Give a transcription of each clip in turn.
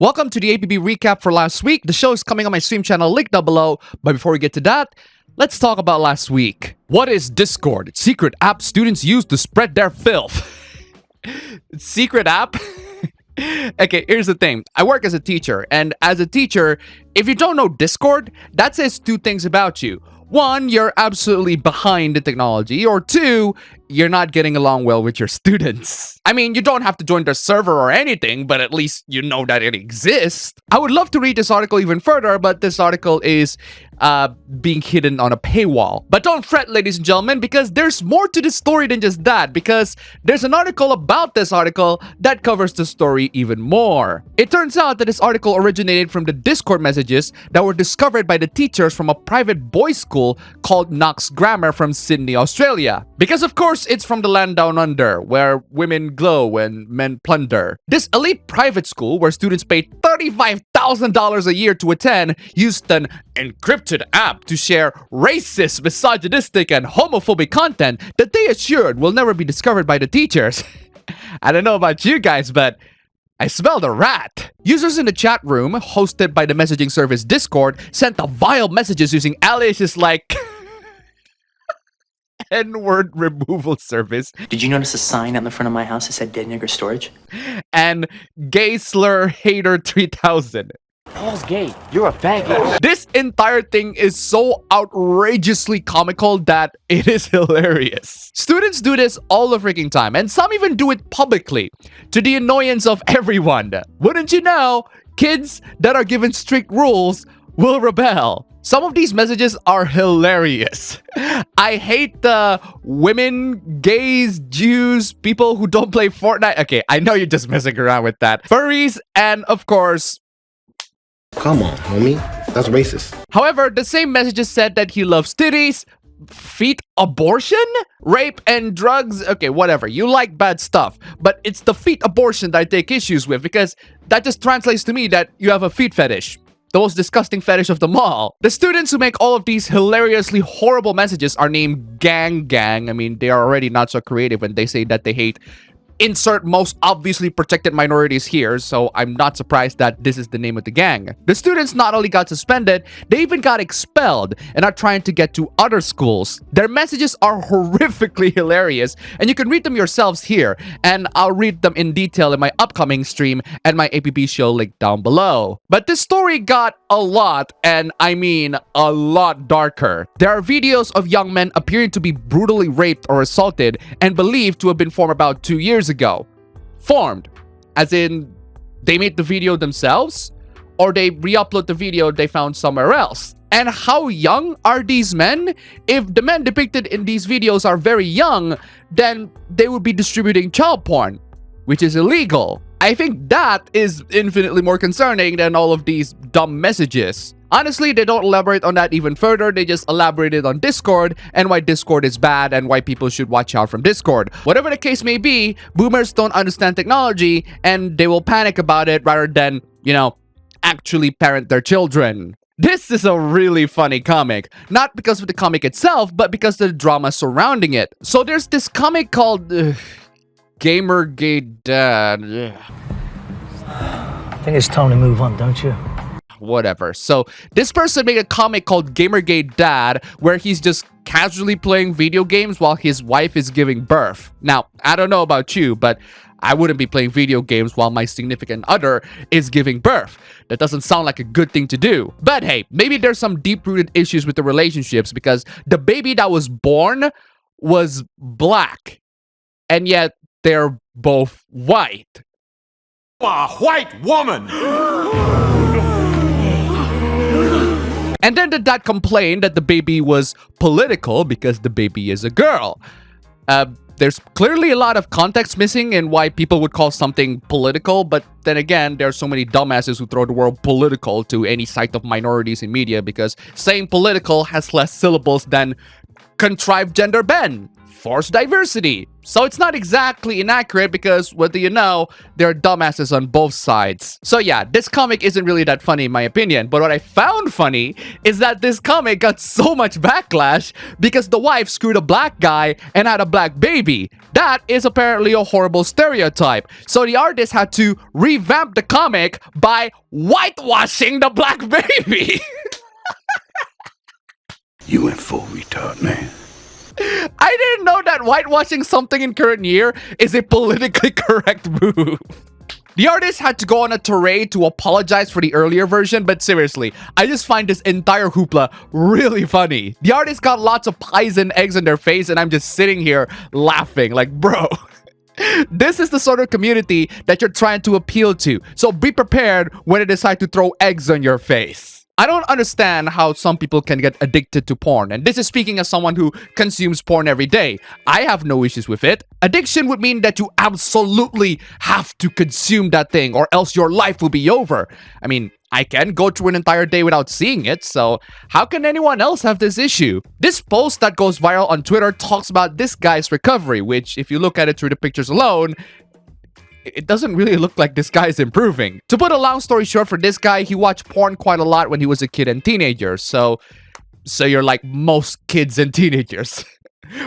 Welcome to the APB recap for last week. The show is coming on my stream channel, link down below. But before we get to that, let's talk about last week. What is Discord? It's a secret app students use to spread their filth. Secret app? Okay, here's the thing. I work as a teacher, and as a teacher, if you don't know Discord, that says two things about you. One, you're absolutely behind the technology, or two, you're not getting along well with your students. I mean, you don't have to join their server or anything, but at least you know that it exists. I would love to read this article even further, but this article is being hidden on a paywall. But don't fret, ladies and gentlemen, because there's more to this story than just that, because there's an article about this article that covers the story even more. It turns out that this article originated from the Discord messages that were discovered by the teachers from a private boys' school called Knox Grammar from Sydney, Australia. Because of course, it's from the land down under, where women glow and men plunder. This elite private school, where students paid $35,000 a year to attend, used an encrypted app to share racist, misogynistic, and homophobic content that they assured will never be discovered by the teachers. I don't know about you guys, but I smelled a rat. Users in the chat room, hosted by the messaging service Discord, sent the vile messages using aliases like N-word removal service. Did you notice a sign on the front of my house that said dead nigger storage? And gay slur hater 3000. Paul's gay. You're a faggot. This entire thing is so outrageously comical that it is hilarious. Students do this all the freaking time, and some even do it publicly, to the annoyance of everyone. Wouldn't you know, kids that are given strict rules will rebel. Some of these messages are hilarious. I hate the women, gays, Jews, people who don't play Fortnite. Okay, I know you're just messing around with that. Furries, and of course... Come on, homie. That's racist. However, the same messages said that he loves titties, feet abortion, rape, and drugs. Okay, whatever. You like bad stuff. But it's the feet abortion that I take issues with, because that just translates to me that you have a feet fetish. The most disgusting fetish of them all. The students who make all of these hilariously horrible messages are named Gang. I mean, they are already not so creative when they say that they hate insert most obviously protected minorities here, so I'm not surprised that this is the name of the gang. The students not only got suspended, they even got expelled and are trying to get to other schools. Their messages are horrifically hilarious, and you can read them yourselves here, and I'll read them in detail in my upcoming stream and my APB show link down below. But this story got a lot, and I mean a lot darker. There are videos of young men appearing to be brutally raped or assaulted and believed to have been formed about 2 years ago. Formed, as in they made the video themselves, or they re-upload the video they found somewhere else. And how young are these men? If the men depicted in these videos are very young, then they would be distributing child porn, which is illegal. I think that is infinitely more concerning than all of these dumb messages. Honestly, they don't elaborate on that even further. They just elaborated on Discord and why Discord is bad and why people should watch out from Discord. Whatever the case may be, boomers don't understand technology and they will panic about it rather than, you know, actually parent their children. This is a really funny comic. Not because of the comic itself, but because of the drama surrounding it. So there's this comic called GamerGate Dad. I think it's time to move on, don't you? Whatever. So this person made a comic called GamerGate Dad where he's just casually playing video games while his wife is giving birth. Now, I don't know about you, but I wouldn't be playing video games while my significant other is giving birth. That doesn't sound like a good thing to do. But hey, maybe there's some deep-rooted issues with the relationships because the baby that was born was black, and yet they're both white. A white woman! And then the dad complained that the baby was political because the baby is a girl. There's clearly a lot of context missing in why people would call something political, but then again, there are so many dumbasses who throw the word political to any site of minorities in media because saying political has less syllables than contrived gender bend. forced diversity. So it's not exactly inaccurate because, what do you know, there are dumbasses on both sides. So yeah, this comic isn't really that funny in my opinion, but what I found funny is that this comic got so much backlash because the wife screwed a black guy and had a black baby. That is apparently a horrible stereotype. So the artist had to revamp the comic by whitewashing the black baby. You went full retard, man. I didn't know that whitewashing something in current year is a politically correct move. The artist had to go on a tirade to apologize for the earlier version, but seriously, I just find this entire hoopla really funny. The artist got lots of pies and eggs in their face, and I'm just sitting here laughing like, bro, this is the sort of community that you're trying to appeal to. So be prepared when they decide to throw eggs on your face. I don't understand how some people can get addicted to porn, and this is speaking as someone who consumes porn every day. I have no issues with it. Addiction would mean that you absolutely have to consume that thing or else your life will be over. I mean, I can go through an entire day without seeing it, so how can anyone else have this issue? This post that goes viral on Twitter talks about this guy's recovery, which if you look at it through the pictures alone, it doesn't really look like this guy is improving. To put a long story short for this guy, he watched porn quite a lot when he was a kid and teenager. So you're like most kids and teenagers.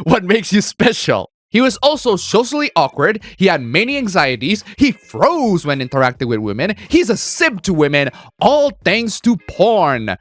What makes you special? He was also socially awkward. He had many anxieties. He froze when interacting with women. He's a simp to women, all thanks to porn.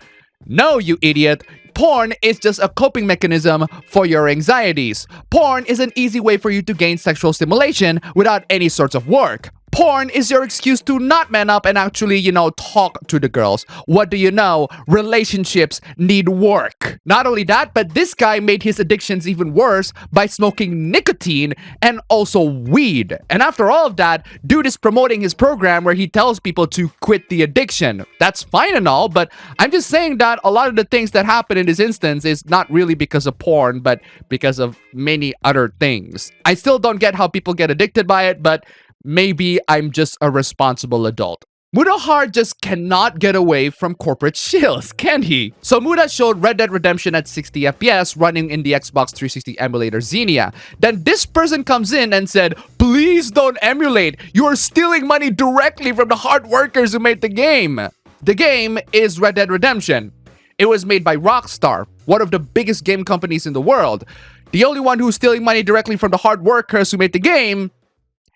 No, you idiot. Porn is just a coping mechanism for your anxieties. Porn is an easy way for you to gain sexual stimulation without any sorts of work. Porn is your excuse to not man up and actually, talk to the girls. What do you know? Relationships need work. Not only that, but this guy made his addictions even worse by smoking nicotine and also weed. And after all of that, dude is promoting his program where he tells people to quit the addiction. That's fine and all, but I'm just saying that a lot of the things that happen in this instance is not really because of porn, but because of many other things. I still don't get how people get addicted by it, but maybe I'm just a responsible adult. Muda Hard just cannot get away from corporate shills, can he? So Muda showed Red Dead Redemption at 60 FPS running in the Xbox 360 emulator Xenia. Then this person comes in and said, please don't emulate. You are stealing money directly from the hard workers who made the game. The game is Red Dead Redemption. It was made by Rockstar, one of the biggest game companies in the world. The only one who's stealing money directly from the hard workers who made the game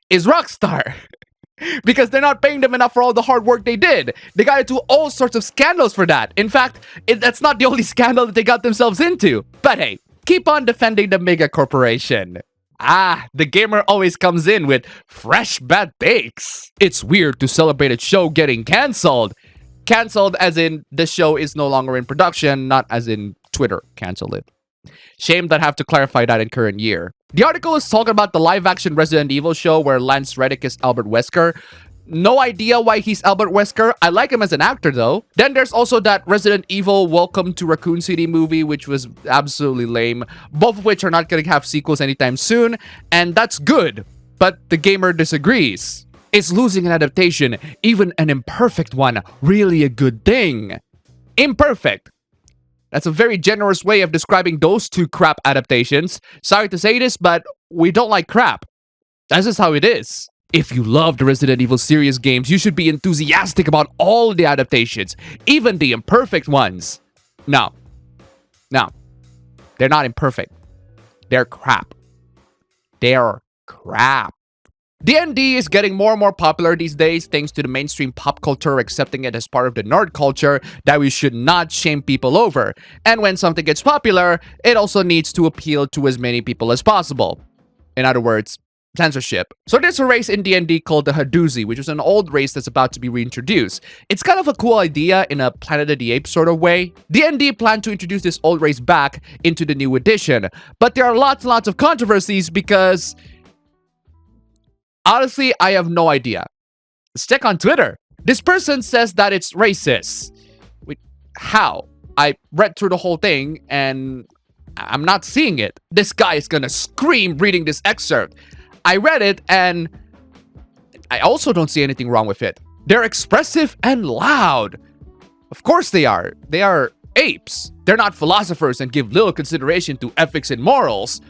is Rockstar. Because they're not paying them enough for all the hard work they did. They got into all sorts of scandals for that. In fact, that's not the only scandal that they got themselves into. But hey, keep on defending the mega corporation. The gamer always comes in with fresh bad takes. It's weird to celebrate a show getting cancelled. Cancelled as in the show is no longer in production, not as in Twitter canceled it. Shame that I have to clarify that in current year. The article is talking about the live-action Resident Evil show where Lance Reddick is Albert Wesker. No idea why he's Albert Wesker. I like him as an actor though. Then there's also that Resident Evil Welcome to Raccoon City movie, which was absolutely lame. Both of which are not going to have sequels anytime soon, and that's good. But the gamer disagrees. Is losing an adaptation, even an imperfect one, really a good thing? Imperfect. That's a very generous way of describing those two crap adaptations. Sorry to say this, but we don't like crap. That's just how it is. If you love the Resident Evil series games, you should be enthusiastic about all the adaptations, even the imperfect ones. No. They're not imperfect. They're crap. They're crap. D&D is getting more and more popular these days thanks to the mainstream pop culture accepting it as part of the nerd culture that we should not shame people over. And when something gets popular, it also needs to appeal to as many people as possible. In other words, censorship. So there's a race in D&D called the Haduzi, which is an old race that's about to be reintroduced. It's kind of a cool idea in a Planet of the Apes sort of way. D&D planned to introduce this old race back into the new edition, but there are lots and lots of controversies because honestly, I have no idea. Let's check on Twitter. This person says that it's racist. Wait, how? I read through the whole thing and I'm not seeing it. This guy is gonna scream reading this excerpt. I read it and I also don't see anything wrong with it. They're expressive and loud. Of course they are. They are apes. They're not philosophers and give little consideration to ethics and morals.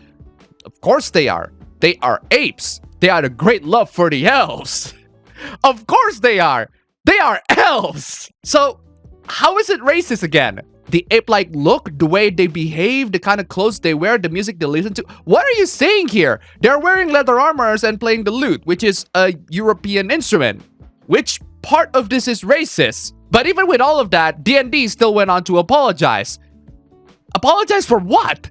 Of course they are. They are apes. They had a great love for the elves. Of course they are. They are elves. So how is it racist again? The ape-like look, the way they behave, the kind of clothes they wear, the music they listen to. What are you saying here? They're wearing leather armors and playing the lute, which is a European instrument. Which part of this is racist? But even with all of that, D&D still went on to apologize. Apologize for what?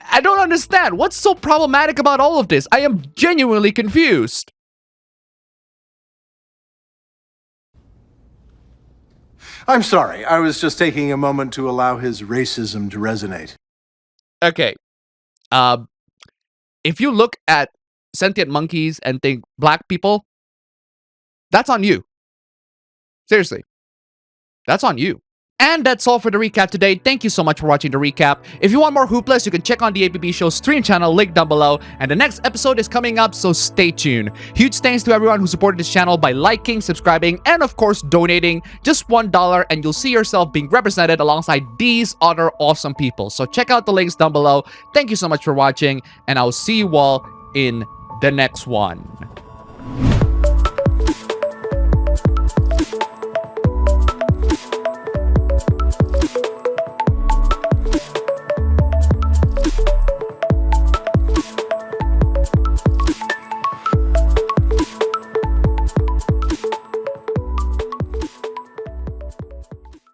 I don't understand. What's so problematic about all of this? I am genuinely confused. I'm sorry. I was just taking a moment to allow his racism to resonate. Okay. If you look at sentient monkeys and think black people, that's on you. Seriously. That's on you. And that's all for the recap today. Thank you so much for watching the recap. If you want more Hoopless, you can check on the APB Show stream channel, link down below. And the next episode is coming up, so stay tuned. Huge thanks to everyone who supported this channel by liking, subscribing, and of course, donating just $1, and you'll see yourself being represented alongside these other awesome people. So check out the links down below. Thank you so much for watching, and I'll see you all in the next one.